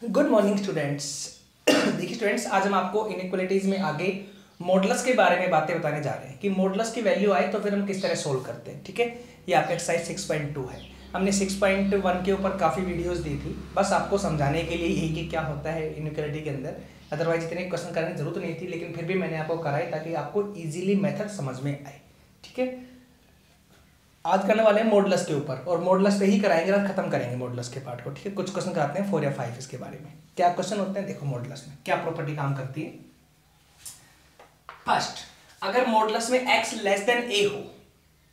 Good morning students. देखिए students, आज हम आपको इनइक्वालिटीज में आगे मॉडुलस के बारे में बातें बताने जा रहे हैं कि मॉडुलस की वैल्यू आए तो फिर हम किस तरह सोल्व करते हैं। ठीक है, ये आपका एक्सरसाइज 6.2 है। हमने 6.1 के ऊपर काफ़ी वीडियोस दी थी, बस आपको समझाने के लिए यही कि क्या होता है इनइक्वालिटी के अंदर। अदरवाइज इतने क्वेश्चन करने की जरूरत नहीं थी, लेकिन फिर भी मैंने आपको कराया ताकि आपको ईजिली मेथड समझ में आए। ठीक है, आज करने वाले हैं मॉडुलस के ऊपर और मॉडुलस पे ही कराएंगे और खत्म करेंगे मॉडुलस के पार्ट को। ठीक है, कुछ क्वेश्चन कराते हैं 4 या 5 इसके बारे में। क्या क्वेश्चन होते हैं, देखो मॉडुलस में क्या प्रॉपर्टी काम करती है। फर्स्ट, अगर मॉडुलस में x लेस देन a हो,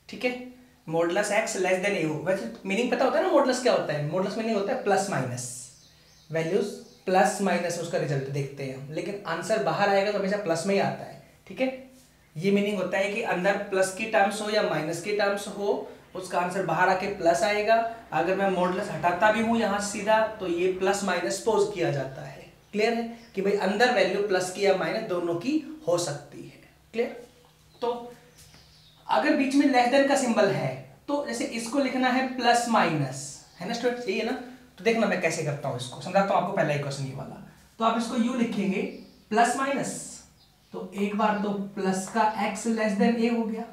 ठीक है, modulus x less than a हो। वैसे मीनिंग पता होता है ना मॉडुलस क्या होता है। मॉडुलस मीनिंग होता है plus minus, values plus minus उसका रिजल्ट देखते हैं हम, लेकिन आंसर बाहर आएगा तो हमेशा प्लस में ही आता है। ठीक है, ये मीनिंग होता है कि अंदर प्लस की टर्म्स हो या माइनस की टर्म्स हो, उसका आंसर बाहर आके प्लस आएगा। अगर मैं मॉडुलस हटाता भी हूं यहां सीधा तो ये प्लस माइनस पोज किया जाता है। क्लियर है कि भाई अंदर वैल्यू प्लस की या माइनस दोनों की हो सकती है। क्लियर। तो अगर बीच में लेस देन का सिंबल है तो जैसे इसको लिखना है प्लस माइनस, है ना स्टूडेंट्स, यही है ना। तो देखना मैं कैसे करता हूं इसको, समझाता हूं आपको पहला ही क्वेश्चन ये वाला। तो आप इसको यू लिखेंगे प्लस माइनस, तो एक बार तो प्लस का x लेस देन a हो गया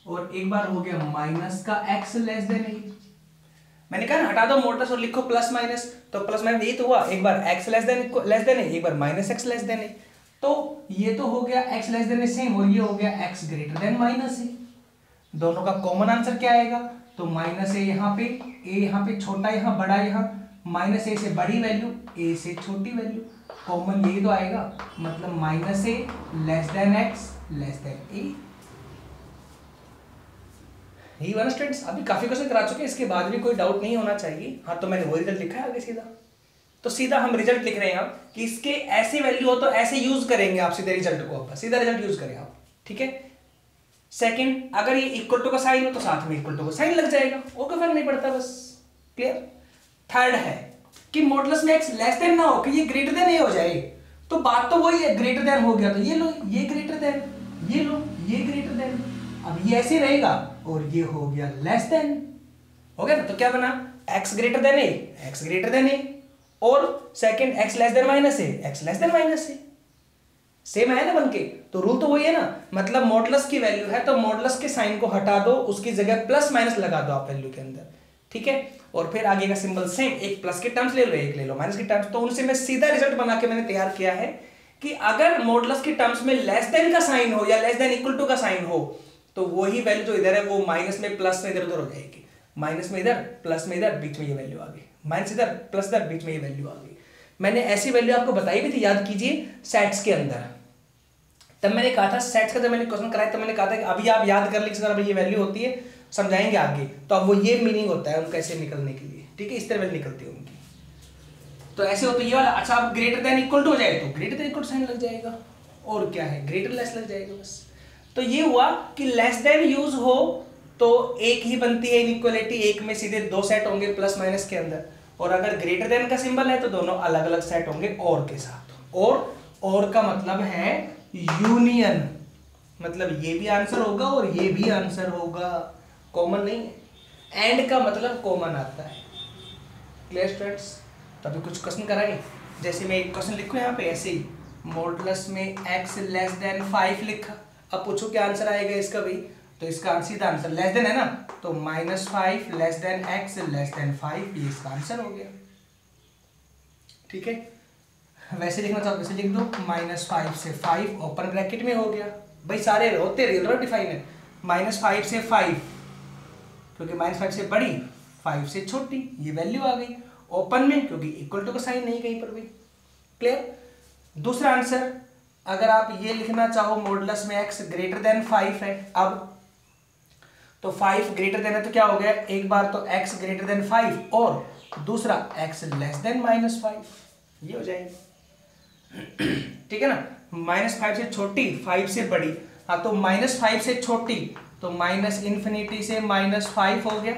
और एक बार हो गया माइनस का x लेस देन a। मैंने कहा ना हटा दो मॉडुलस और लिखो प्लस माइनस, तो प्लस माइनस यही तो हुआ, एक बार x लेस देन a, एक बार minus x less than a। तो ये तो हो गया x less than a same और ये हो गया x greater than minus a। दोनों का कॉमन आंसर क्या आएगा, तो माइनस a यहाँ पे, a यहाँ पे छोटा, यहाँ बड़ा, यहाँ माइनस a से बड़ी वैल्यू, a से छोटी वैल्यू, कॉमन यही तो आएगा। मतलब minus a less than x less than a। यही वाला स्टूडेंट्स, अभी काफी क्वेश्चन करा चुके हैं, इसके बाद भी कोई डाउट नहीं होना चाहिए। हाँ, तो मैंने वो रिजल्ट लिखा है आगे सीधा, तो सीधा हम रिजल्ट लिख रहे हैं आप कि इसके ऐसी वैल्यू हो तो ऐसे यूज करेंगे आप सीधे रिजल्ट को, सीधा रिजल्ट यूज करें आप। ठीक है। सेकंड, अगर ये इक्वल टू का साइन हो तो साथ में इक्वल टू का साइन लग जाएगा, और कोई फर्क नहीं पड़ता, बस। क्लियर। थर्ड है कि मॉडुलस में x लेस देन ना हो कि ये ग्रेटर देन a हो जाए, तो बात तो वही है, ग्रेटर देन हो गया तो ये लो ये ग्रेटर देन, ये लो ये ग्रेटर देन, अब ये ऐसे रहेगा और ये हो गया लेस देन, हो गया ना। तो क्या बना, x greater then a, x greater then a, और second x less then minus a, x less then minus a। Same है ना बनके, तो रूल तो वही है ना। मतलब मॉडुलस की वैल्यू है तो मॉडुलस के साइन को हटा दो, उसकी जगह प्लस माइनस लगा दो आप वैल्यू के अंदर। ठीक है, और फिर आगे का सिंबल सेम, एक प्लस के टर्म्स ले लो, एक ले लो माइनस के टर्म्स, तो उनसे मैं सीधा रिजल्ट बना के मैंने तैयार किया है कि अगर मॉडुलस के टर्म्स में लेस देन का साइन हो या लेस देन इक्वल टू का साइन हो तो वही वैल्यू जो इधर है वो माइनस में प्लस में इधर उधर हो जाएगी, माइनस में इधर प्लस में इधर, बीच में ये वैल्यू आ गई, माइनस इधर प्लस इधर, बीच में ये वैल्यू आ गई। मैंने ऐसी वैल्यू आपको बताई भी थी, याद कीजिए सेट्स के अंदर। तब मैंने कहा था सेट्स का, जब मैंने क्वेश्चन कराया तब मैंने कहा था कि अभी आप याद कर लीजिए, अगर ये वैल्यू होती है समझाएंगे आगे, तो अब वो ये मीनिंग होता है उनका ऐसे निकलने के लिए। ठीक है, इस तरह वैल्यू निकलती है उनकी, तो ऐसे होता है ये वाला। अच्छा, अब ग्रेटर देन इक्वल टू हो जाए तो ग्रेटर देन इक्वल साइन लग जाएगा, और क्या है ग्रेटर लेस लग जाएगा, बस। तो ये हुआ कि लेस देन यूज हो तो एक ही बनती है इनइक्वालिटी, एक में सीधे दो सेट होंगे प्लस माइनस के अंदर, और अगर ग्रेटर देन का सिंबल है तो दोनों अलग अलग सेट होंगे और के साथ। और का मतलब है यूनियन, मतलब ये भी आंसर होगा और ये भी आंसर होगा, कॉमन नहीं है। एंड का मतलब कॉमन आता है। Clear students. तो अभी कुछ क्वेश्चन कराएं, जैसे मैं एक क्वेश्चन लिखूं यहाँ पे ऐसे ही, मॉडुलस में x लेस देन 5 लिखा। अब पूछो क्या आंसर आएगा इसका भाई, तो इसका सीधा आंसर लेस देन है ना, तो -5 less then x less then 5, ये इसका आंसर हो गया। ठीक है, वैसे लिखना चाहो वैसे लिख दो, -5 से 5 ओपन ब्रैकेट में हो गया, भाई सारे होते रियल डिफाइन है। -5 से 5, क्योंकि -5 से बड़ी 5 से छोटी, ये वैल्यू आ गई ओपन में, क्योंकि इक्वल टू का साइन नहीं कहीं पर भी। क्लियर। दूसरा आंसर, अगर आप ये लिखना चाहो मॉडुलस में x ग्रेटर देन 5 है, अब तो 5 ग्रेटर देन है तो क्या हो गया, एक बार तो x ग्रेटर देन 5 और दूसरा x लेस देन -5, ये हो जाएगा। ठीक है ना, -5 से छोटी 5 से बड़ी, हाँ तो -5 से छोटी तो माइनस इन्फिनिटी से -5 हो गया,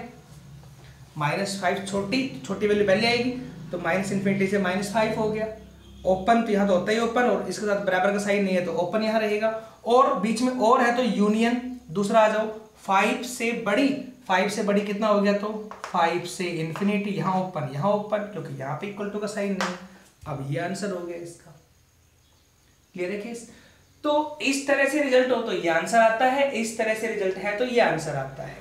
-5 छोटी वैल्यू पहले आएगी, तो माइनस इन्फिनिटी से -5 हो गया। ओपन तो यहाँ तो होता ही ओपन, और इसके साथ बराबर का साइन नहीं है तो ओपन यहाँ रहेगा, और बीच में और है तो यूनियन। दूसरा आ जाओ, 5 से बड़ी कितना हो गया, तो 5 से इन्फिनिटी, यहाँ ओपन क्योंकि यहाँ पे इक्वल टू का साइन नहीं, अब ये आंसर हो गया इसका। क्लियर है केस? तो इस तरह से रिजल्ट हो तो ये आंसर आता है, इस तरह से रिजल्ट है तो ये आंसर आता है।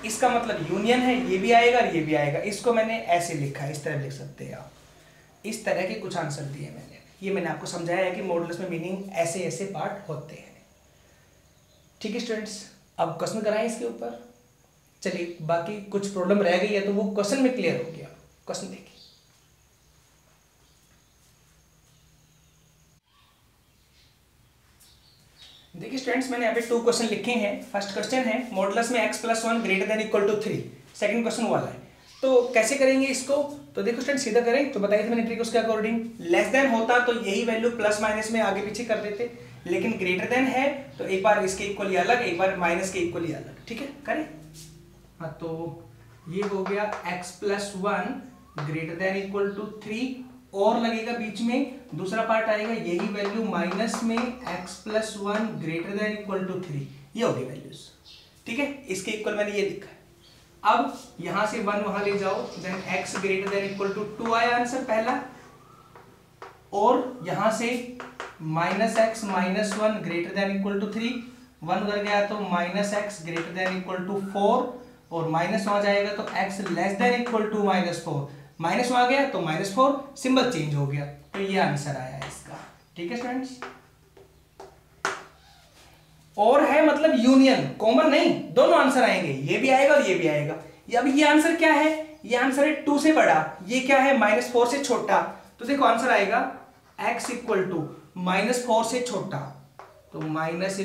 इसका मतलब यूनियन है, ये भी आएगा और ये भी आएगा। इसको मैंने ऐसे लिखा है, इस तरह लिख सकते हैं आप। इस तरह के कुछ आंसर दिए मैंने, ये मैंने आपको समझाया है कि मॉडुलस में मीनिंग ऐसे ऐसे पार्ट होते हैं। ठीक है स्टूडेंट्स, अब क्वेश्चन कराएं इसके ऊपर। चलिए, बाकी कुछ प्रॉब्लम रह गई है तो वो क्वेश्चन में क्लियर हो गया। क्वेश्चन देखिए, देखिए स्टूडेंट्स, मैंने यहाँ पे 2 क्वेश्चन लिखे हैं। फर्स्ट क्वेश्चन है मॉडुलस में x+1 greater than equal to 3। Second question वाला है, तो कैसे करेंगे इसको? तो देखो स्टूडेंट, सीधा करें तो बताइए मैंने ट्रिक उसके अकॉर्डिंग। लेस देन होता तो यही वैल्यू प्लस माइनस में आगे पीछे कर देते, लेकिन ग्रेटर देन है तो एक बार इसके इक्वली अलग, एक बार माइनस के इक्वली अलग। ठीक है, करें। हाँ, तो ये हो गया x+1 greater than equal to 3 और लगेगा बीच में दूसरा पार्ट आएगा, यही वैल्यू माइनस में x+1 greater than equal to 3। ये होगी वैल्यूज। ठीक है, इसके इक्वल मैंने ये लिखा है। अब यहां से 1 वहां ले जाओ, then x greater than equal to 2 आया आंसर पहला, और यहां से -x-1 greater than equal to 3, 1 उधर गया तो -x greater than equal to 4, और माइनस वहां जाएगा तो x less than equal to -4, minus वहां गया तो -4, सिंबल चेंज हो गया, तो ये आंसर आया है इसका। ठीक है स्टूडेंट्स, और है मतलब यूनियन, कॉमन नहीं, दोनों आंसर आएंगे, ये भी आएगा और ये भी आएगा। अब ये आंसर क्या है? ये आंसर है 2 से बड़ा, ये क्या है? -4 से छोटा। तो देखो आंसर आएगा x इक्वल टू -4 से छोटा, तो -∞ से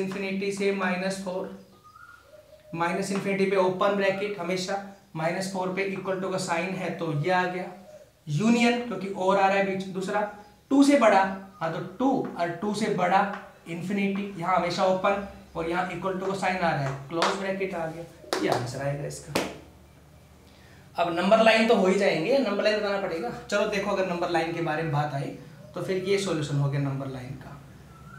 -4, -∞ पे ओपन ब्रैकेट हमेशा, -4 पे इक्वल टू का साइन है तो ये आ गया यूनियन, क्योंकि और आ रहा है बीच दूसरा। 2 से बड़ा, हाँ तो 2 और 2 से बड़ा इन्फिनिटी, यहाँ हमेशा ओपन, और यहाँ इक्वल टू का साइन आ रहा है, क्लोज ब्रैकेट आ गया, ये आंसर आएगा इसका। अब नंबर लाइन तो हो ही जाएंगे, नंबर लाइन बताना पड़ेगा। चलो देखो, अगर नंबर लाइन के बारे में बात आई तो फिर ये सॉल्यूशन हो गया नंबर लाइन का।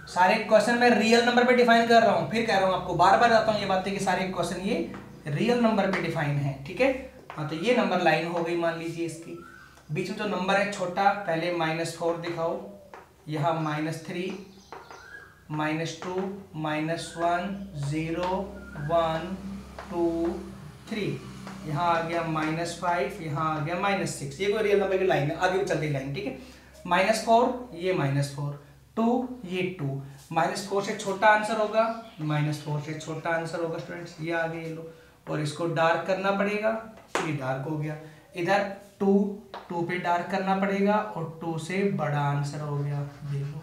सारे क्वेश्चन मैं रियल नंबर पे डिफाइन कर रहा हूँ, फिर कह रहा हूँ आपको, बार बार आता हूँ ये बातें कि सारे क्वेश्चन ये रियल नंबर पे डिफाइन है। ठीक है, हाँ तो ये नंबर लाइन हो गई, मान लीजिए इसकी बीच में जो नंबर है छोटा, पहले -4 दिखाओ, यहाँ -3, -2, -1, 0, 1, 2, 3, यहाँ आ गया -5, यहाँ आ गया -6। ये कोई रियल नंबर की लाइन है, आगे भी चलती लाइन। ठीक है, -4, ये -4, 2, ये 2, -4 से छोटा आंसर होगा, -4 से छोटा आंसर होगा स्टूडेंट्स, ये आगे ये लो, और इसको डार्क करना पड़ेगा, ये डार्क हो गया। इधर 2 पे डार्क करना पड़ेगा, और 2 से बड़ा आंसर हो गया, ये लो।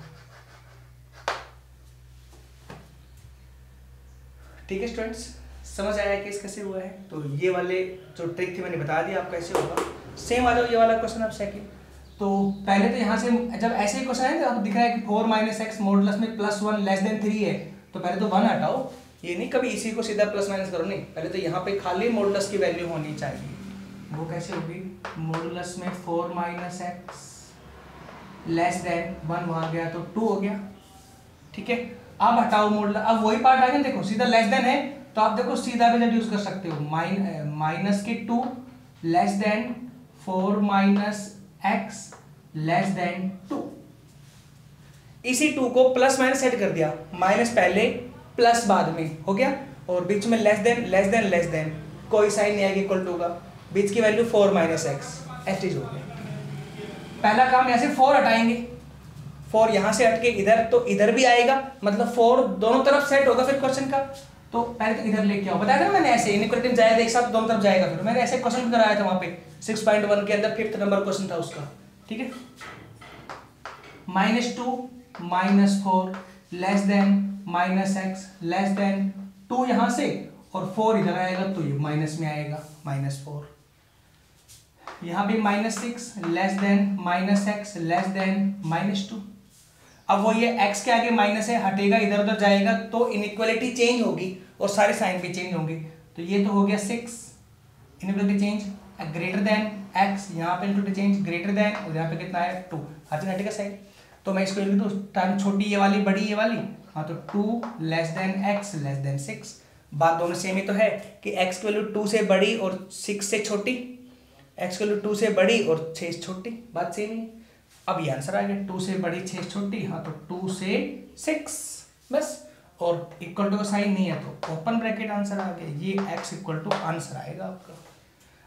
ठीक है स्टूडेंट्स, समझ आया कि कैसे हुआ है? तो ये वाले जो ट्रिक थी मैंने बता दिया आप कैसे होगा। सेम आ जाओ ये वाला क्वेश्चन अब सेकंड। तो पहले तो यहाँ से जब ऐसे ही क्वेश्चन है तो आपको दिख रहा है कि 4 - x मॉडुलस में +1 लेस देन 3 है, तो पहले तो 1 हटाओ, ये नहीं कभी इसी को सीधा प्लस माइनस करो, नहीं, पहले तो यहाँ पे खाली मॉडुलस की वैल्यू होनी चाहिए। वो कैसे होगी? मॉडुलस में 4 - x लेस देन 1 वहाँ गया तो 2 हो गया। ठीक है, अब हटाओ मॉडुलस, अब वही पार्ट आ गया, देखो सीधा लेस देन है तो आप देखो सीधा भी रिड्यूस कर सकते हो, -2 less then 4 - x less then 2। इसी 2 को प्लस माइनस सेट कर दिया, माइनस पहले प्लस बाद में हो गया, और बीच में less than less than less than, कोई साइन नहीं आएगा इक्वल टू का, बीच की वैल्यू 4 - x एस्टिज हो गया। पहला काम यहाँ से 4 हटाएंगे, 4 यहाँ से हट के इधर, तो इधर भी आएगा, मतलब 4 दोनों तरफ सेट होगा फिर क्वेश्चन का। तो पहले तो इधर लेके आओ, बताया था मैंने ऐसे इनइक्वालिटी में जाएगा एक साथ दोनों तरफ जाएगा, फिर मैंने ऐसे क्वेश्चन कराया था वहां पे 6.1 के अंदर 5th नंबर क्वेश्चन था उसका। ठीक है, -2 - 4 less then -x less then 2 यहाँ से, और 4 इधर आएगा तो ये माइनस में आएगा, -4। यहाँ भी -6 less than -x less then -2। अब वो ये x के आगे माइनस है, हटेगा इधर उधर जाएगा तो इनइक्वालिटी चेंज होगी और सारे साइन भी चेंज होंगे, तो ये तो हो गया 6 inequality change, greater than x, यहाँ पे इनइक्वालिटी चेंज ग्रेटर देन, और यहाँ पे कितना है 2, हर जगह हटेगा साइन, तो मैं इसको लिख दूँ टाइम छोटी ये वाली बड़ी ये वाली, हाँ तो 2 less then x less then 6। बात दोनों सेम ही तो है कि x की वैल्यू 2 से बड़ी और 6 से छोटी, x की वैल्यू 2 से बड़ी और 6 से छोटी, बात सेम ही। अब ये आंसर आ गया, 2 से बड़ी 6 छोटी, हाँ तो 2 से 6 बस, और इक्वल टू का साइन नहीं है तो ओपन ब्रैकेट आंसर आ गया, ये x इक्वल टू आंसर आएगा आपका।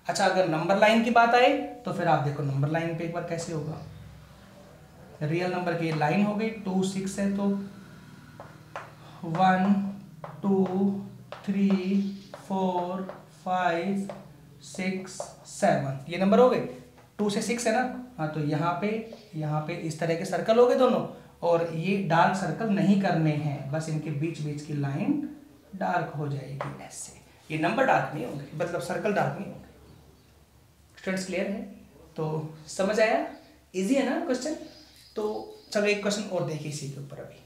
अच्छा अगर नंबर लाइन की बात आए तो फिर आप देखो नंबर लाइन पे एक बार कैसे होगा, रियल नंबर की लाइन हो गई, 2 6 है तो 1 2 3 4 5 6 7 ये नंबर हो गए, 2 से 6 है ना, हाँ तो यहाँ पे इस तरह के सर्कल हो गए दोनों, और ये डार्क सर्कल नहीं करने हैं, बस इनके बीच बीच की लाइन डार्क हो जाएगी ऐसे, ये नंबर डार्क नहीं होंगे, मतलब सर्कल डार्क नहीं होंगे। स्टूडेंट्स क्लियर है? तो समझ आया, इजी है ना क्वेश्चन। तो चलो एक क्वेश्चन और देखिए इसी के ऊपर अभी।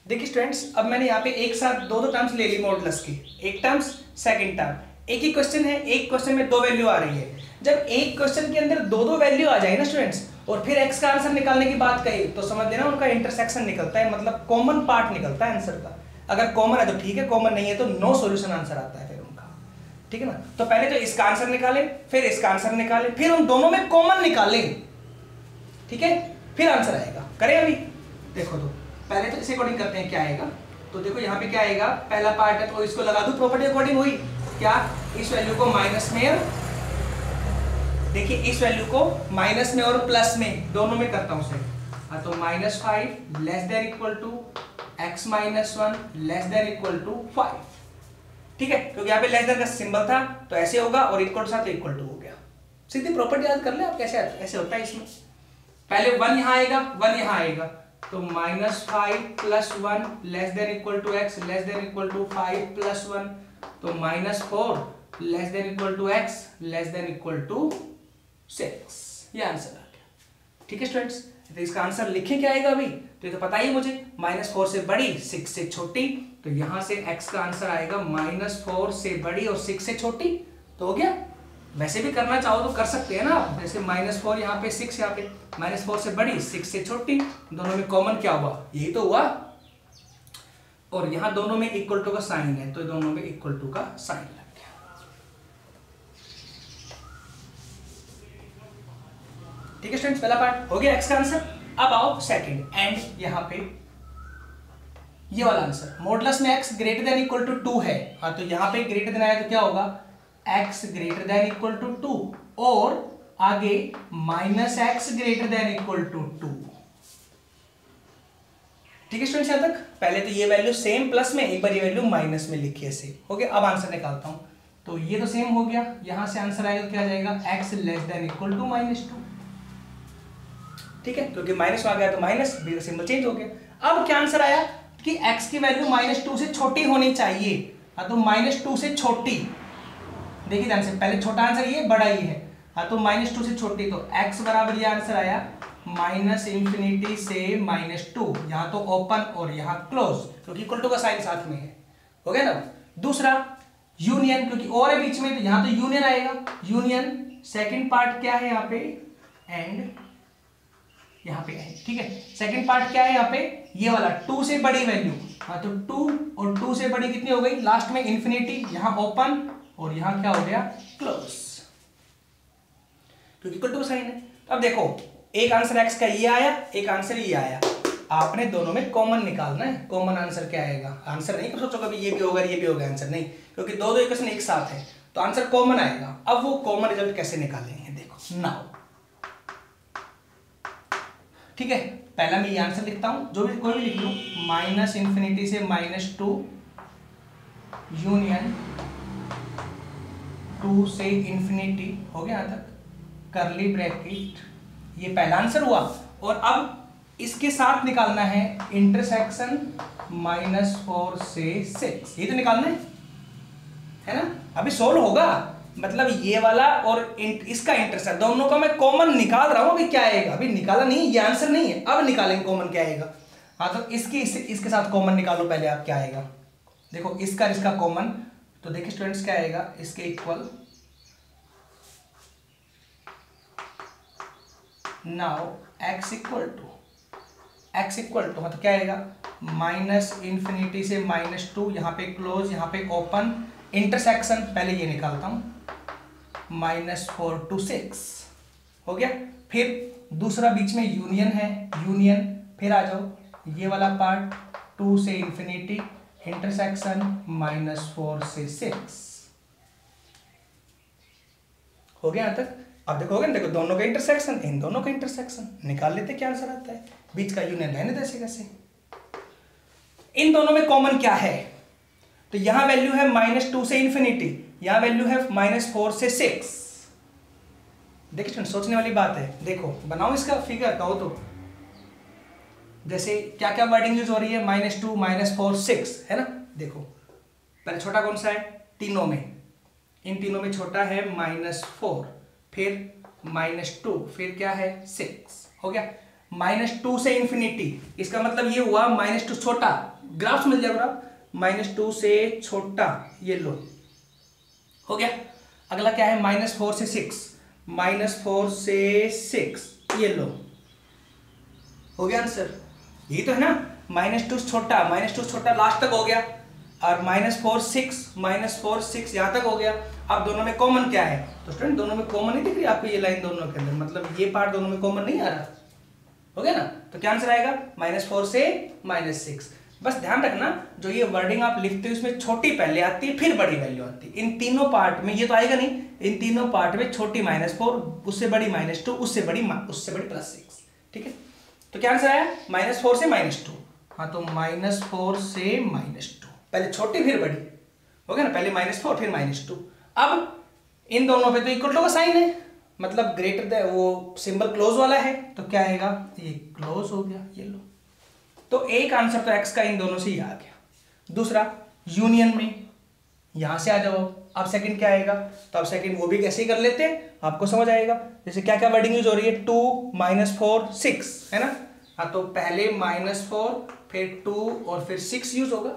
देखिए स्टूडेंट्स, अब मैंने यहाँ पे एक साथ दो टर्म्स ले ली मॉडुलस की, एक टर्म्स सेकंड टर्म, एक ही क्वेश्चन है, एक क्वेश्चन में दो वैल्यू आ रही है। जब एक क्वेश्चन के अंदर दो वैल्यू आ जाए ना स्टूडेंट्स, और फिर एक्स का आंसर निकालने की बात कही तो समझ लेना उनका इंटरसेक्शन निकलता है, मतलब कॉमन पार्ट निकलता है आंसर का। अगर कॉमन है तो ठीक है, कॉमन नहीं है तो नो सॉल्यूशन आंसर आता है फिर उनका, ठीक है ना। तो पहले तो इसका आंसर निकाले, फिर इसका आंसर निकाले, फिर उन दोनों में कॉमन निकाले, ठीक है, फिर आंसर आएगा। करें अभी, देखो तो पहले तो इसे अकॉर्डिंग करते हैं क्या आएगा। तो देखो यहाँ पे क्या आएगा, पहला पार्ट है तो इसको लगा दूं प्रॉपर्टी अकॉर्डिंग हुई क्या, इस वैल्यू को माइनस में, देखिए इस वैल्यू को माइनस में और प्लस में दोनों में करता हूं उसे, हाँ तो -5 less than equal to x minus 1 less than equal to 5, ठीक है, क्योंकि यहाँ पे लेस देन का सिंबल था तो ऐसे होगा, और इक्वल टू था तो इक्वल टू हो गया। सीधी प्रॉपर्टी याद कर ले आप, कैसे ऐसे होता है इसमें, पहले 1 यहाँ आएगा 1 यहाँ आएगा, तो -5 plus 1 less than equal to x less than equal to 5 plus 1, तो -4 less than equal to x less than equal to 6, ये आंसर आ गया। ठीक है स्टूडेंट्स, तो इसका आंसर लिखें क्या आएगा अभी, तो ये तो पता ही मुझे, -4 से बड़ी 6 से छोटी, तो यहां से x का आंसर आएगा -4 से बड़ी और 6 से छोटी, तो हो गया। वैसे भी करना चाहो तो कर सकते हैं ना आप, जैसे -4 यहाँ पे 6 यहाँ पे, -4 से बड़ी 6 से छोटी, दोनों में कॉमन क्या हुआ, यही तो हुआ, और यहाँ दोनों में इक्वल टू का साइन है तो दोनों में इक्वल टू का साइन लग गया। ठीक है स्टूडेंट्स, पहला पार्ट हो गया x का आंसर। अब आओ सेकंड, एंड यहाँ पे ये वाला आंसर, मॉडुलस में x greater than equal to 2 है, हाँ तो यहाँ पे ग्रेटर देन आया तो क्या होगा, x greater than equal to 2, और आगे -x greater than equal to 2। ठीक है स्टूडेंट्स, यहां तक पहले तो ये वैल्यू सेम प्लस में, एक बार ये वैल्यू माइनस में लिखी ऐसे हो गया। अब आंसर निकालता हूं, तो ये तो सेम हो गया, यहां से आंसर आएगा क्या आ जाएगा, x less than equal to -2, ठीक है, क्योंकि माइनस आ गया तो माइनस, बी का सिंबल चेंज हो गया। अब क्या आंसर आया कि x की वैल्यू -2 से छोटी होनी चाहिए, हाँ तो -2 से छोटी, देखिए ध्यान से, पहले छोटा आंसर ये, बड़ा ये है, हाँ तो -2 से छोटी, तो x बराबर ये आंसर आया -∞ से -2, यहाँ तो ओपन और यहाँ क्लोज, क्योंकि इक्वल टू का साइन साथ में है, हो गया ना। दूसरा यूनियन, क्योंकि और है बीच में तो यहाँ तो यूनियन आएगा, यूनियन सेकंड पार्ट क्या है यहाँ पे, एंड यहाँ पे है, ठीक है, सेकंड पार्ट क्या है यहाँ पे, ये वाला 2 से बड़ी वैल्यू, हाँ तो 2 और 2 से बड़ी कितनी हो गई, लास्ट में इन्फिनिटी, यहाँ ओपन और यहाँ क्या हो गया, क्लोज, क्योंकि इक्वल टू साइन है। अब देखो एक आंसर x का ये आया, एक आंसर ये आया, आपने दोनों में कॉमन निकालना है। कॉमन आंसर क्या आएगा, आंसर नहीं सोचो कभी ये भी होगा ये भी होगा, आंसर नहीं, क्योंकि दो इक्वेशन एक साथ है तो आंसर कॉमन आएगा। अब वो कॉमन रिजल्ट कैसे निकालेंगे, देखो नाउ, ठीक है, पहला मैं ये आंसर लिखता हूं, जो भी कोई भी लिख लूं, -∞ से -2 यूनियन 2 से इन्फिनिटी, हो गया यहां तक, करली ब्रैकेट, ये पहला आंसर हुआ। और अब इसके साथ निकालना है इंटरसेक्शन -4 से 6, ये तो निकालना है ना, अभी सोल्व होगा, मतलब ये वाला और इसका इंटरसेक्शन, दोनों का मैं कॉमन निकाल रहा हूं, अभी क्या आएगा, अभी निकाला नहीं, ये आंसर नहीं है, अब निकालेंगे कॉमन क्या आएगा। हाँ तो इसके साथ कॉमन निकालो पहले, आप क्या आएगा, देखो इसका कॉमन, तो देखिए स्टूडेंट्स क्या आएगा, इसके equal, now x equal to मतलब क्या आएगा, -∞ से -2, यहाँ पे क्लोज यहाँ पे ओपन, इंटरसेक्शन पहले ये निकालता हूं, -4 to 6 हो गया। फिर दूसरा बीच में यूनियन है, यूनियन, फिर आ जाओ ये वाला पार्ट 2 से इंफिनिटी, इंटरसेक्शन -4 से 6 हो गया यहां तक। अब देखोगे, देखो दोनों का इंटरसेक्शन, इन दोनों का इंटरसेक्शन निकाल लेते, क्या आंसर आता है। बीच का यूनियन रहने दे ऐसे कैसे। इन दोनों में कॉमन क्या है, तो यहां वैल्यू है -2 से इंफिनिटी, यहां वैल्यू है -4 से 6। देखिए स्टूडेंट, सोचने वाली बात है। देखो बनाओ इसका फिगर, कहो तो जैसे क्या क्या वर्डिंग यूज हो रही है, -2 -4 6 है ना। देखो पहले छोटा कौन सा है तीनों में, इन तीनों में छोटा है -4, फिर -2, फिर क्या है 6 हो गया। -2 से इंफिनिटी, इसका मतलब ये हुआ -2 छोटा, ग्राफ्स मिल जाएगा -2 से छोटा, ये लो हो गया। अगला क्या है -4 से 6, -4 से 6 ये लो हो गया आंसर। यही तो है ना, -2 छोटा, -2 छोटा लास्ट तक हो गया, और -4 6 यहां तक हो गया। अब दोनों में कॉमन क्या है, तो स्टूडेंट दोनों में कॉमन नहीं दिख रही आपको ये लाइन दोनों के अंदर, मतलब ये पार्ट दोनों में कॉमन नहीं आ रहा, हो गया ना। तो क्या आंसर आएगा -4 से -6। बस ध्यान रखना जो ये वर्डिंग आप लिखते हो इसमें छोटी पहले आती है फिर बड़ी वैल्यू आती है। इन तीनों पार्ट में ये तो आएगा नहीं, इन तीनों पार्ट में छोटी -4, उससे बड़ी -2, उससे बड़ी +6, ठीक है। तो क्या आंसर आया -4 से -2। हाँ तो -4 से -2, पहले छोटी फिर बड़ी, हो गया ना, पहले -4 फिर -2। अब इन दोनों पे तो इक्वल टू का साइन है, मतलब ग्रेटर दैन, वो सिंबल क्लोज वाला है, तो क्या आएगा, ये क्लोज हो गया, ये लो। तो एक आंसर तो x का इन दोनों से ही आ गया। दूसरा यूनियन में यहां से आ जाओ, अब सेकंड क्या आएगा, तो अब सेकंड वो भी कैसे ही कर लेते हैं, आपको समझ आएगा। जैसे क्या क्या वर्डिंग यूज हो रही है, 2 -4 6 है ना। हाँ तो पहले -4 फिर 2 और फिर 6 यूज होगा,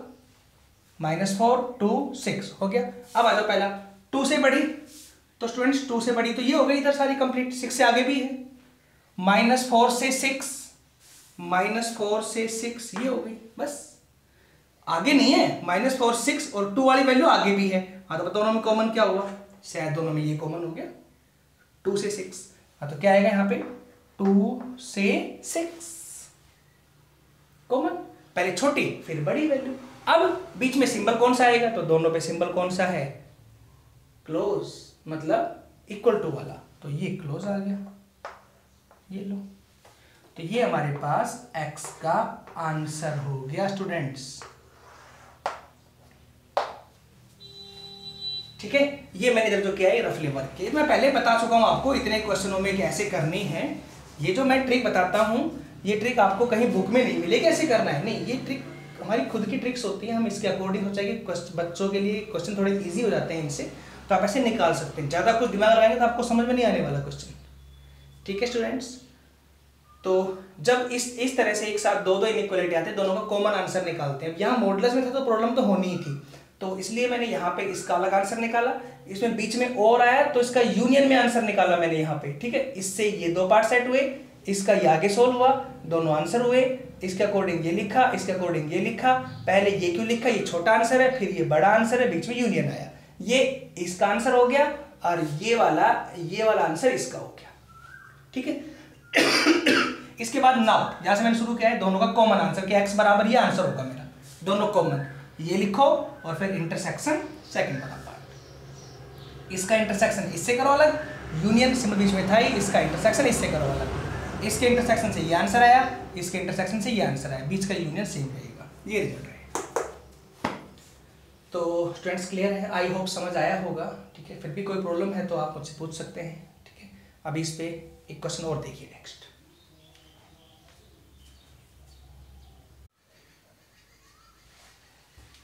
-4 2 6 हो गया। अब आ जाओ पहला 2 से बड़ी, तो स्टूडेंट्स 2 से बड़ी तो ये हो गई इधर सारी कंप्लीट, 6 से आगे भी है, -4 से 6, -4 से 6 ये हो गई, बस आगे नहीं है, -4 6 और 2 वाली वैल्यू आगे भी है। हाँ तो दोनों में कॉमन क्या हुआ, शायद दोनों में ये कॉमन हो गया 2 से 6। हाँ तो क्या आएगा यहाँ पे 2 से 6 कॉमन, पहले छोटी फिर बड़ी वैल्यू। अब बीच में सिंबल कौन सा आएगा, तो दोनों पे सिंबल कौन सा है, क्लोज, मतलब इक्वल टू वाला, तो ये क्लोज आ गया, ये लो। तो ये हमारे पास x का आंसर हो गया स्टूडेंट्स, ठीक है। ये मैंने इधर जो किया है रफली वर्क किया, मैं पहले बता चुका हूं आपको इतने क्वेश्चनों में कैसे करनी है। ये जो मैं ट्रिक बताता हूं ये ट्रिक आपको कहीं बुक में नहीं मिलेगी कैसे करना है, नहीं, ये ट्रिक हमारी खुद की ट्रिक्स होती है, हम इसके अकॉर्डिंग हो चाहिए। बच्चों के लिए क्वेश्चन थोड़े ईजी हो जाते हैं इनसे, तो आप ऐसे निकाल सकते हैं। ज़्यादा कुछ दिमाग लगाएंगे तो आपको समझ में नहीं आने वाला क्वेश्चन, ठीक है स्टूडेंट्स। तो जब इस तरह से एक साथ दो इनइक्वालिटी आते हैं, दोनों का कॉमन आंसर निकालते हैं। यहाँ मॉडुलस में था तो प्रॉब्लम तो होनी ही थी, तो इसलिए मैंने यहाँ पे इसका अलग आंसर निकाला, इसमें बीच में और आया तो इसका यूनियन में आंसर निकाला मैंने यहाँ पे, ठीक है। इससे ये दो पार्ट सेट हुए, इसका ये आगे सोल्व हुआ, दोनों आंसर हुए, इसके अकॉर्डिंग ये लिखा, इसके अकॉर्डिंग ये लिखा। पहले ये क्यों लिखा, ये छोटा आंसर है, फिर ये बड़ा आंसर है, बीच में यूनियन आया, ये इसका आंसर हो गया, और ये वाला आंसर इसका हो गया, ठीक है। इसके बाद नाउ जहां से मैंने शुरू किया है, दोनों का कॉमन आंसर कि x बराबर ये आंसर होगा मेरा, दोनों कॉमन, ये लिखो, और फिर इंटरसेक्शन सेकंड वाला पार्ट, इसका इंटरसेक्शन इससे करो अलग, यूनियन सिंबल बीच में था ही, इसका इंटरसेक्शन इससे करो अलग, इसके इंटरसेक्शन से ये आंसर आया, इसके इंटरसेक्शन से ये आंसर आया, बीच का यूनियन सेम रहेगा, ये रिजल्ट रहेगा। तो स्टूडेंट्स क्लियर है, आई होप समझ आया होगा, ठीक है। फिर भी कोई प्रॉब्लम है तो आप मुझसे पूछ सकते हैं, ठीक है। अभी इस पे एक क्वेश्चन और देखिए नेक्स्ट।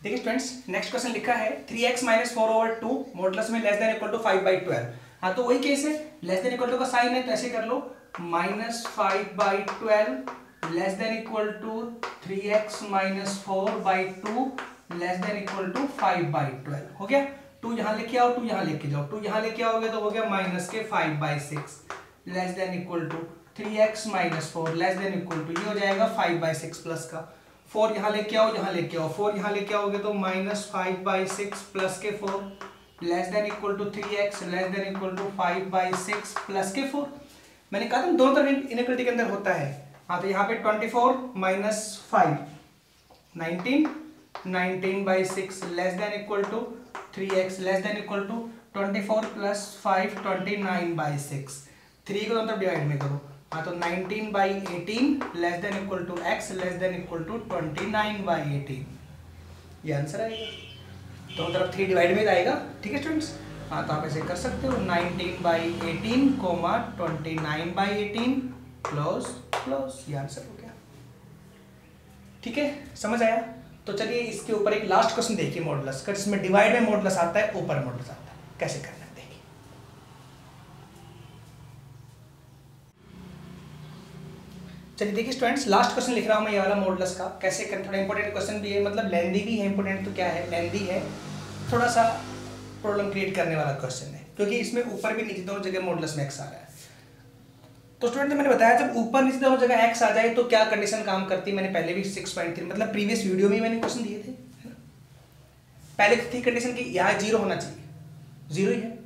देखिए स्टूडेंट्स, नेक्स्ट क्वेश्चन लिखा है 3x - 4/2 मॉडुलस में लेस देन इक्वल टू 5/12। हाँ तो वही केस है, लेस देन इक्वल टू का साइन है तो ऐसे कर लो, -5/12 less than equal to 3x - 4/2 less than equal to 5/12 हो गया। 2 यहाँ लेके आओ, 2 यहाँ लेके जाओ, 2 यहाँ लेके आओगे तो हो गया -5/6 less than equal to 3x - 4 less than equal to, ये हो जाएगा 5/6 प्लस का 4 यहाँ लेके आओ, यहाँ लेके आओ, 4 यहाँ लेके आओगे तो -5/6 प्लस के 4 less than equal to 3x less than equal to 5/6 plus के 4। मैंने कहा था दोनों तरफ इनइक्वालिटी के अंदर होता है। हाँ तो यहाँ पे 24 minus 5 19 19/6 less than equal to 3x less than equal to 24 plus 5 29/6। 3 को दोनों तरफ डिवाइड में करो। हाँ तो 19/18 less than equal to x less than equal to 29/18। ये आंसर आएगा, दोनों तरफ 3 डिवाइड में आएगा। ठीक है स्टूडेंट्स, हाँ तो आप ऐसे कर सकते हो 19/18 29/18 क्लोज क्लोज, ये आंसर हो गया। ठीक है, समझ आया? तो चलिए इसके ऊपर एक लास्ट क्वेश्चन देखिए मॉडुलस का, जिसमें डिवाइड में मॉडुलस आता है, ऊपर मॉडुलस आता है, कैसे करना है देखिए। चलिए देखिए स्टूडेंट्स, लास्ट क्वेश्चन लिख रहा हूं मैं ये वाला मॉडुलस का, कैसे करना। थोड़ा इंपॉर्टेंट क्वेश्चन भी है, मतलब लेंदी भी है। इंपॉर्टेंट तो क्या है, लेंदी है, थोड़ा सा प्रॉब्लम क्रिएट करने वाला क्वेश्चन है, क्योंकि इसमें ऊपर भी नीचे दोनों जगह मॉडुलस में एक्स आ रहा है। तो स्टूडेंट मैंने बताया जब ऊपर नीचे दोनों जगह एक्स आ जाए तो क्या कंडीशन काम करती है। मैंने पहले भी 6.3 मतलब प्रीवियस वीडियो में मैंने क्वेश्चन दिए थे, है ना। पहले थी कंडीशन की यहाँ 0 होना चाहिए, 0 ही है।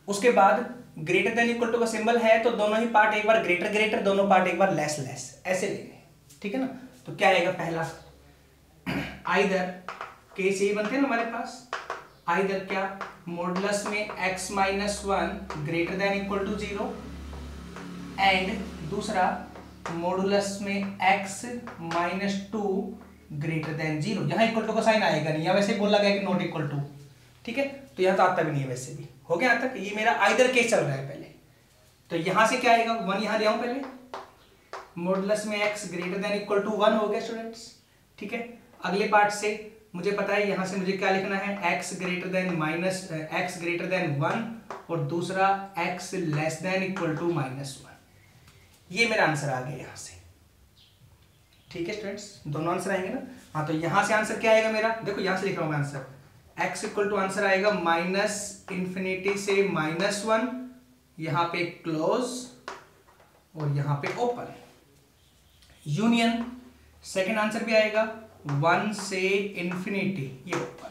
उसके बाद ग्रेटर देन इक्वल टू का सिंबल है तो दोनों ही पार्ट एक बार ग्रेटर ग्रेटर, दोनों पार्ट एक बार लेस लेस, ऐसे लेंगे। ठीक है ना। तो क्या आएगा पहला, आइदर केस यही बनते हैं ना हमारे पास, आइदर क्या मॉडुलस में x minus 1 greater than equal to 0 and दूसरा मॉडुलस में x माइनस 2 ग्रेटर देन 0। यहाँ इक्वल टू का साइन आएगा नहीं, या वैसे बोला गया कि नॉट इक्वल टू। ठीक है, तो यहाँ तो आता भी नहीं है, वैसे भी हो गया यहाँ तक। ये मेरा आइदर केस चल रहा है पहले। तो यहाँ से क्या आएगा, 1 यहाँ ले आऊं पहले, मॉडुलस में x greater than equal to 1 हो गया स्टूडेंट्स। ठीक है, अगले पार्ट से मुझे पता है यहाँ से मुझे क्या लिखना है, x ग्रेटर देन 1 और दूसरा x less than equal to -1। ये मेरा आंसर आ गया यहाँ से। ठीक है स्टूडेंट्स, दोनों आंसर आएंगे ना। हाँ तो यहाँ से आंसर क्या आएगा मेरा, देखो यहाँ से लिख रहा हूँ मैं answer, x equal to answer आएगा -∞ से -1, यहाँ पे क्लोज और यहाँ पे ओपन, यूनियन। सेकेंड आंसर भी आएगा 1 से इन्फिनिटी, ये ओपन।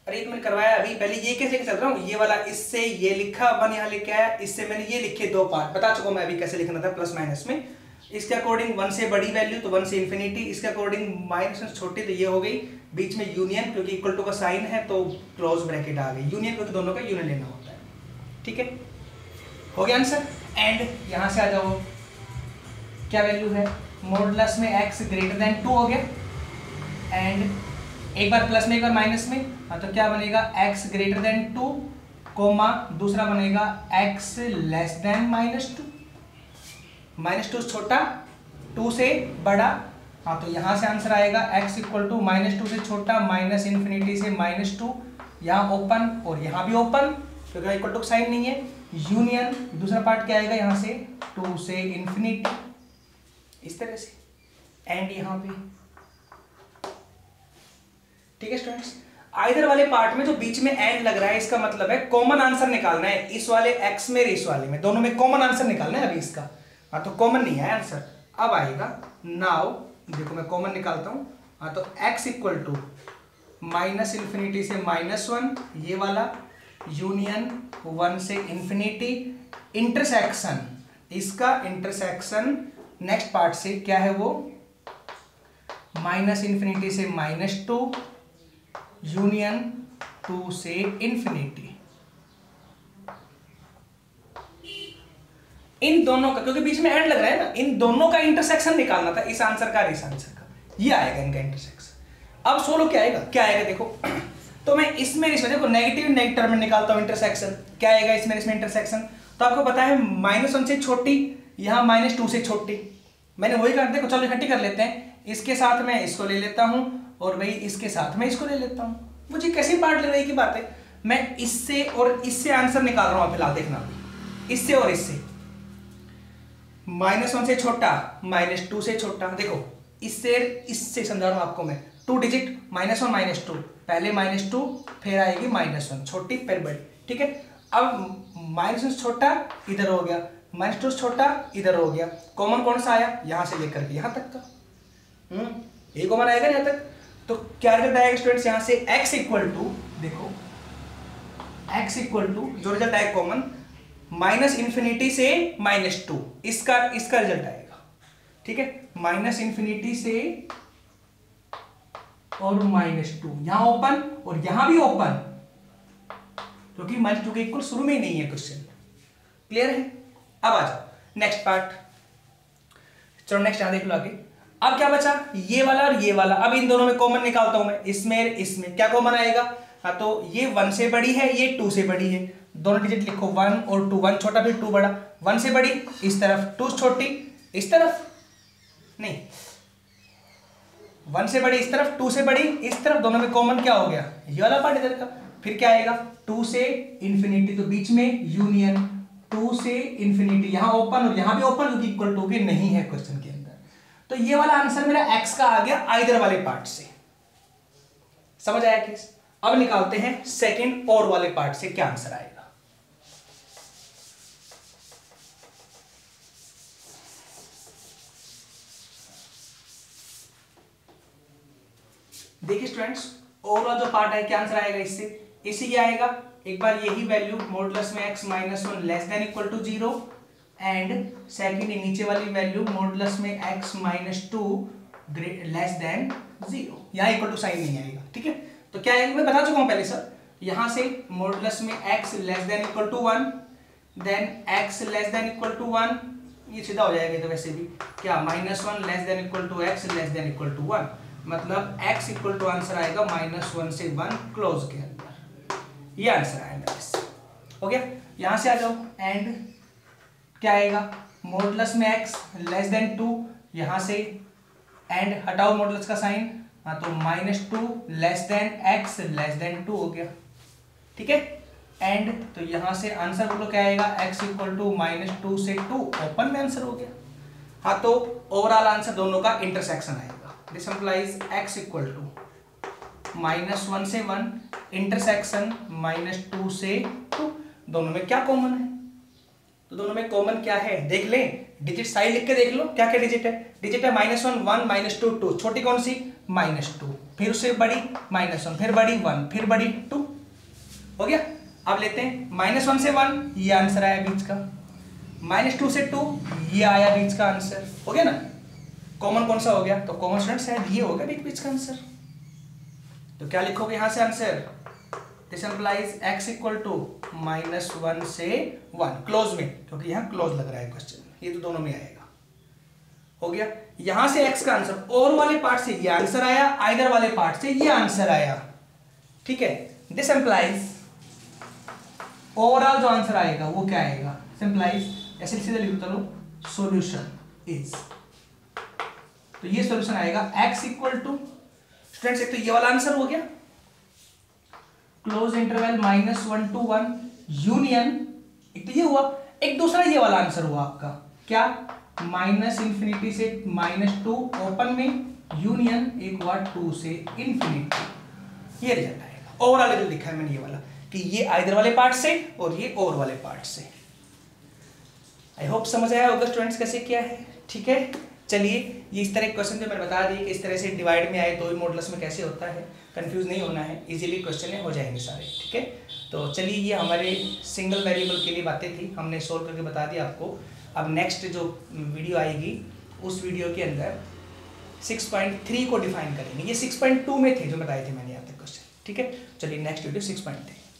अरे ये तो मैंने करवाया अभी, पहले ये कैसे चल रहा हूँ, ये वाला इससे ये लिखा, 1 यहाँ लिख के आया, इससे मैंने ये लिखे 2 पार्ट, बता चुका मैं अभी कैसे लिखना था प्लस माइनस में। इसके अकॉर्डिंग 1 से बड़ी वैल्यू तो 1 से इन्फिनिटी, इसके अकॉर्डिंग माइनस से छोटी तो ये हो गई, बीच में यूनियन क्योंकि इक्वल टू का साइन है तो क्लोज ब्रैकेट आ गई, यूनियन क्योंकि दोनों का यूनियन लेना होता है। ठीक है, हो गया आंसर। एंड यहाँ से आ जाओ, क्या वैल्यू है, मॉडुलस में x ग्रेटर देन 2 हो गया, एंड एक बार प्लस में एक बार माइनस में, हाँ तो क्या बनेगा x ग्रेटर देन 2 कोमा दूसरा बनेगा x लेस देन -2। -2 छोटा 2 से बड़ा, हाँ तो यहाँ से आंसर आएगा x इक्वल टू -2 से छोटा ∞ से -2, यहाँ ओपन और यहाँ भी ओपन क्योंकि इक्वल टू साइन नहीं है, यूनियन। दूसरा पार्ट क्या आएगा यहाँ से 2 से इन्फिनिटी, इस तरह से, एंड यहाँ पे। ठीक है स्टूडेंट्स, आइदर वाले पार्ट में जो बीच में एंड लग रहा है इसका मतलब है कॉमन आंसर निकालना है, इस वाले x में इस वाले में, दोनों में कॉमन आंसर निकालना है अभी इसका। हाँ तो कॉमन नहीं है आंसर, अब आएगा नाउ, देखो मैं कॉमन निकालता हूं। हाँ तो x इक्वल टू -∞ से -1 ये वाला, यूनियन 1 से इन्फिनिटी, इंटरसेक्शन, इसका इंटरसेक्शन नेक्स्ट पार्ट से क्या है वो -∞ से -2 यूनियन 2 से इन्फिनिटी। इन दोनों का, क्योंकि बीच में एंड लग रहा है ना, इन दोनों का इंटरसेक्शन निकालना था, इस आंसर का इस आंसर का, ये आएगा इनका इंटरसेक्शन। अब सोलो क्या आएगा, क्या आएगा देखो तो मैं इसमें देखो नेगेटिव टर्म में निकालता हूं इंटरसेक्शन, क्या आएगा इसमें इंटरसेक्शन। तो आपको पता है -1 से छोटी, यहाँ -2 से छोटी, मैंने वही कर, देखो चलो इकट्ठी कर लेते हैं, इसके साथ मैं इसको ले लेता हूं और वही इसके साथ मैं इसको ले लेता हूं। मुझे कैसी पार्ट ले रही की बात है, मैं इससे और इससे आंसर निकाल रहा हूं फिलहाल, देखना इससे और इससे, -1 से छोटा -2 से छोटा, देखो इससे समझा रहा हूं आपको मैं, 2 डिजिट -1 -2, पहले -2 फिर आएगी -1, छोटी फिर बड़ी। ठीक है, अब -1 छोटा इधर हो गया, -2 छोटा इधर हो गया, कॉमन कौन सा आया, यहां से लेकर के यहां तक का। ये कॉमन आएगा यहाँ तक। तो क्या रिजल्ट आएगा स्टूडेंट्स यहाँ से x इक्वल टू, देखो x इक्वल टू जो रिजल्ट आएगा कॉमन -∞ से -2, इसका रिजल्ट आएगा। ठीक है, -∞ से और -2, यहां ओपन और यहां भी ओपन, क्योंकि -2 के इक्वल शुरू में ही नहीं है क्वेश्चन। क्लियर है? अब आ जाओ नेक्स्ट पार्ट। चलो नेक्स्ट यहां देख लो आगे। अब क्या बचा, ये वाला और ये वाला। अब इन दोनों में कॉमन निकालता हूं मैं, इसमें क्या कॉमन आएगा? हाँ, तो ये 1 से बड़ी है, ये 2 से बड़ी है। दोनों डिजिट लिखो 1 और 2, 1 छोटा फिर 2 बड़ा। 1 से बड़ी इस तरफ, 2 छोटी इस तरफ, नहीं 1 से बड़ी इस तरफ, 2 से बड़ी इस तरफ। दोनों में कॉमन क्या हो गया? ये वाला पार्ट इधर का। फिर क्या आएगा? 2 से इंफिनिटी, तो बीच में यूनियन 2 से इंफिनिटी, यहां ओपन और यहां भी ओपन, क्योंकि इक्वल टू के नहीं है क्वेश्चन के अंदर। तो ये वाला आंसर मेरा x का आ गया आइदर वाले पार्ट से। समझ आया केस? अब निकालते हैं सेकंड और वाले पार्ट से क्या आंसर आएगा। देखिए स्टूडेंट्स, ओवरऑल जो पार्ट है क्या आंसर आएगा इससे ये आएगा। एक बार यही वैल्यू मॉडुलस में x -1 less than equal to 0 and second नीचे वाली वैल्यू मॉडुलस में x -2 लेस देन 0, यहां इक्वल टू साइन नहीं आएगा। ठीक है, तो क्या आएगा मैं बता चुका हूं पहले सर। यहां से मॉडुलस में x less than equal to 1 then x less than equal to 1, ये सीधा हो जाएगा। तो वैसे भी क्या -1 less than equal to x less than equal to 1, मतलब x इक्वल टू आंसर आएगा -1 से 1 क्लोज के अंदर। ये आंसर आएगा इससे। हो गया? यहां से आ जाओ एंड क्या आएगा? मॉडुलस में x लेस देन 2, यहां से एंड हटाओ मॉडुलस का साइन, हाँ तो -2 less then x less then 2 हो गया। ठीक है, एंड तो यहां से आंसर बोलो क्या आएगा? x इक्वल टू -2 से 2, ओपन में आंसर हो गया। हाँ, तो ओवरऑल आंसर दोनों का इंटरसेक्शन आएगा। This implies x equal to -1 से 1 इंटरसेक्शन -2 से 2। दोनों में क्या कॉमन है? तो दोनों में कॉमन क्या है देख ले, डिजिट साइड लिख के देख लो क्या क्या डिजिट है। डिजिट है -1 1 -2 2, छोटी कौन सी? -2, फिर उससे बड़ी -1, फिर बड़ी 1, फिर बड़ी 2। हो गया? अब लेते हैं -1 से 1, ये आंसर आया बीच का। -2 से 2, ये आया बीच का आंसर। हो गया ना? कॉमन कौन सा हो गया? तो कॉमन स्टूडेंट शायद ये होगा बीच का आंसर। तो क्या लिखोगे यहां से answer? This implies x equal to -1 से 1 क्लोज में, क्योंकि यहां क्लोज लग रहा है क्वेश्चन, ये तो दोनों में आएगा। हो गया? यहां से x का आंसर और वाले पार्ट से ये आंसर आया, आइदर वाले पार्ट से ये आंसर आया। ठीक है, दिस इंप्लाइज ओवरऑल जो आंसर आएगा वो क्या आएगा? सिंप्लाइज ऐसे सीधे लिख दो, सॉल्यूशन इज, तो ये सॉल्यूशन आएगा x इक्वल टू स्टूडेंट्स, एक तो ये वाला आंसर हो गया क्लोज इंटरवल -1 to 1 यूनियन, एक तो ये हुआ, एक दूसरा ये वाला आंसर हुआ आपका क्या? -∞ से -2 ओपन में यूनियन, एक हुआ 2 से इंफिनिटी। ये रिजल्ट आएगा। ओवरऑल रिजल्ट लिखा है मैंने ये वाला कि ये आइदर वाले पार्ट से और ये और वाले पार्ट से। आई होप समझ आया होगा स्टूडेंट्स कैसे क्या है। ठीक है, चलिए ये इस तरह के क्वेश्चन जो मैंने बता दिए कि इस तरह से डिवाइड में आए तो ही मॉडुलस में कैसे होता है, कंफ्यूज नहीं होना है, इजीली क्वेश्चन हो जाएंगे सारे। ठीक है, तो चलिए ये हमारे सिंगल वेरिएबल के लिए बातें थी, हमने सोल्व करके बता दिया आपको। अब नेक्स्ट जो वीडियो आएगी उस वीडियो के अंदर 6.3 को डिफाइन करेंगे। ये 6.2 में थे जो बताए थे मैंने यहाँ तक क्वेश्चन। ठीक है, चलिए नेक्स्ट वीडियो 6.3।